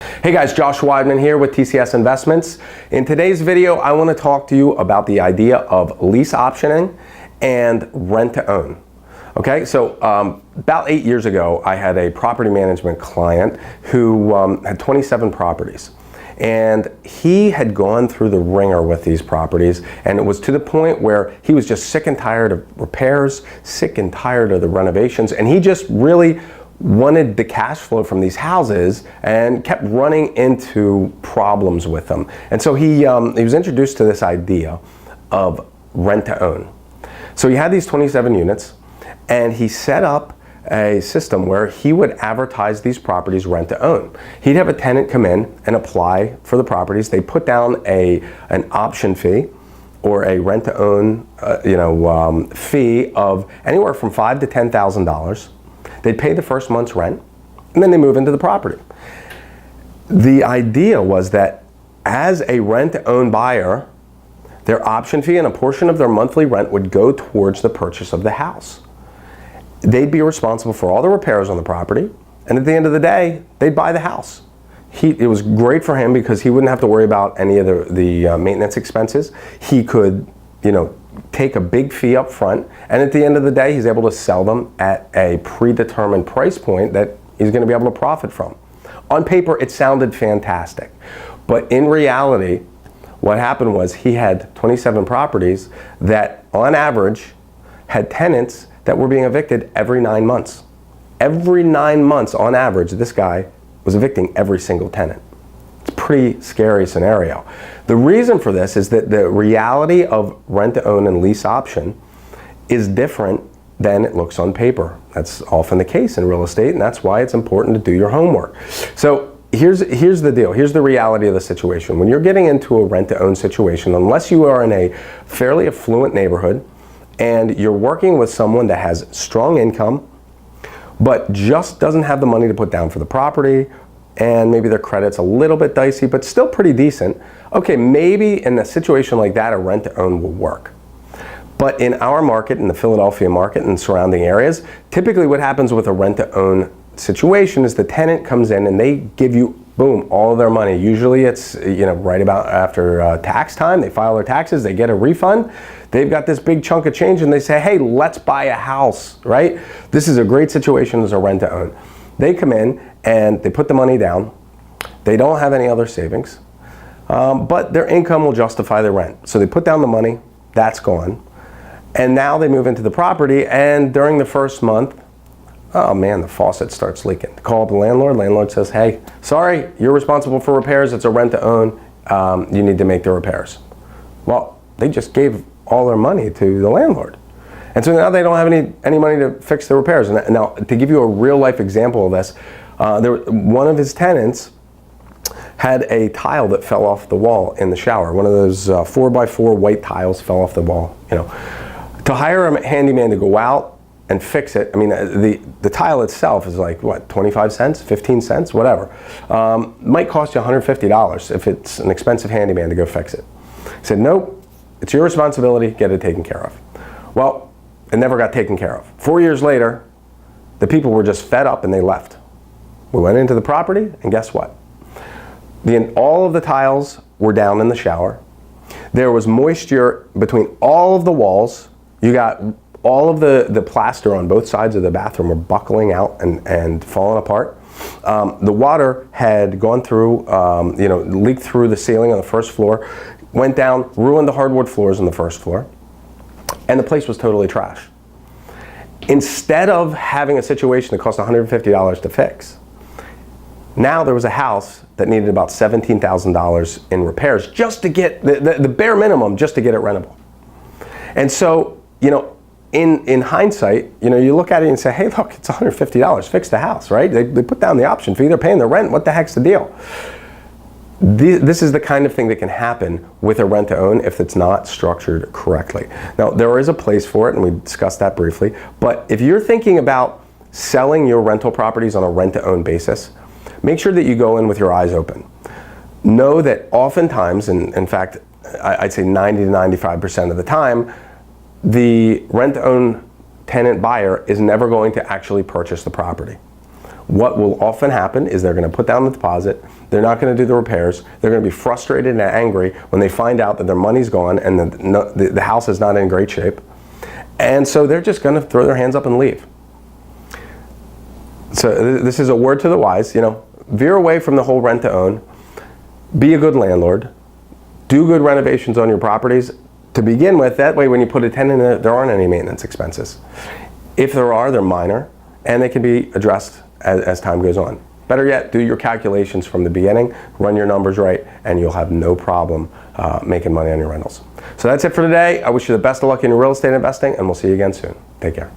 Hey guys, Josh Weidman here with TCS Investments. In today's video, I want to talk to you about the idea of lease optioning and rent to own. Okay, so about 8 years ago, I had a property management client who had 27 properties. And he had gone through the ringer with these properties, and it was to the point where he was just sick and tired of repairs, sick and tired of the renovations, and he just really wanted the cash flow from these houses and kept running into problems with them. And so he was introduced to this idea of rent to own. So he had these 27 units, and he set up a system where he would advertise these properties rent to own. He'd have a tenant come in and apply for the properties. They put down an option fee or a rent to own fee of anywhere from $5,000 to $10,000. They'd pay the first month's rent, and then they move into the property. The idea was that as a rent-to-own buyer, their option fee and a portion of their monthly rent would go towards the purchase of the house. They'd be responsible for all the repairs on the property, and at the end of the day, they'd buy the house. It was great for him because he wouldn't have to worry about any of the maintenance expenses. He could, take a big fee up front, and at the end of the day, he's able to sell them at a predetermined price point that he's going to be able to profit from. On paper, it sounded fantastic, but in reality, what happened was he had 27 properties that, on average, had tenants that were being evicted every 9 months. Every 9 months, on average, this guy was evicting every single tenant. It's a pretty scary scenario. The reason for this is that the reality of rent-to-own and lease option is different than it looks on paper. That's often the case in real estate, and that's why it's important to do your homework. So here's the deal. Here's the reality of the situation. When you're getting into a rent-to-own situation, unless you are in a fairly affluent neighborhood and you're working with someone that has strong income but just doesn't have the money to put down for the property, and maybe their credit's a little bit dicey, but still pretty decent, okay, maybe in a situation like that, a rent-to-own will work. But in our market, in the Philadelphia market and surrounding areas, typically what happens with a rent-to-own situation is the tenant comes in and they give you, boom, all of their money. Usually it's, right about after tax time, they file their taxes, they get a refund, they've got this big chunk of change and they say, hey, let's buy a house, right? This is a great situation as a rent-to-own. They come in and they put the money down. They don't have any other savings, but their income will justify their rent. So they put down the money, that's gone. And now they move into the property, and during the first month, oh man, the faucet starts leaking. They call up the landlord says, hey, sorry, you're responsible for repairs, it's a rent to own, you need to make the repairs. Well, they just gave all their money to the landlord. And so now they don't have any money to fix the repairs. And now, to give you a real life example of this, one of his tenants had a tile that fell off the wall in the shower. One of those 4x4 white tiles fell off the wall. To hire a handyman to go out and fix it, I mean, the tile itself is like, what, 25 cents, 15 cents, whatever. Might cost you $150 if it's an expensive handyman to go fix it. He said, nope, it's your responsibility, get it taken care of. Well, it never got taken care of. 4 years later, the people were just fed up and they left. We went into the property, and guess what? All of the tiles were down in the shower. There was moisture between all of the walls. You got all of the plaster on both sides of the bathroom were buckling out and falling apart. The water had gone through, leaked through the ceiling on the first floor, went down, ruined the hardwood floors on the first floor, and the place was totally trash. Instead of having a situation that cost $150 to fix, now there was a house that needed about $17,000 in repairs just to get the bare minimum just to get it rentable. And so, in hindsight, you look at it and say, hey, look, it's $150, fix the house, right? They put down the option fee, they're paying the rent, what the heck's the deal? This is the kind of thing that can happen with a rent-to-own if it's not structured correctly. Now, there is a place for it, and we discussed that briefly, but if you're thinking about selling your rental properties on a rent-to-own basis, make sure that you go in with your eyes open. Know that oftentimes, and in fact, I'd say 90 to 95% of the time, the rent-to-own tenant buyer is never going to actually purchase the property. what will often happen is they're going to put down the deposit, they're not going to do the repairs, they're going to be frustrated and angry when they find out that their money's gone and the house is not in great shape. And so they're just going to throw their hands up and leave. So this is a word to the wise, veer away from the whole rent to own, be a good landlord, do good renovations on your properties to begin with. That way when you put a tenant in there aren't any maintenance expenses. If there are, they're minor and they can be addressed as time goes on. Better yet, do your calculations from the beginning, run your numbers right, and you'll have no problem making money on your rentals. So that's it for today. I wish you the best of luck in your real estate investing, and we'll see you again soon. Take care.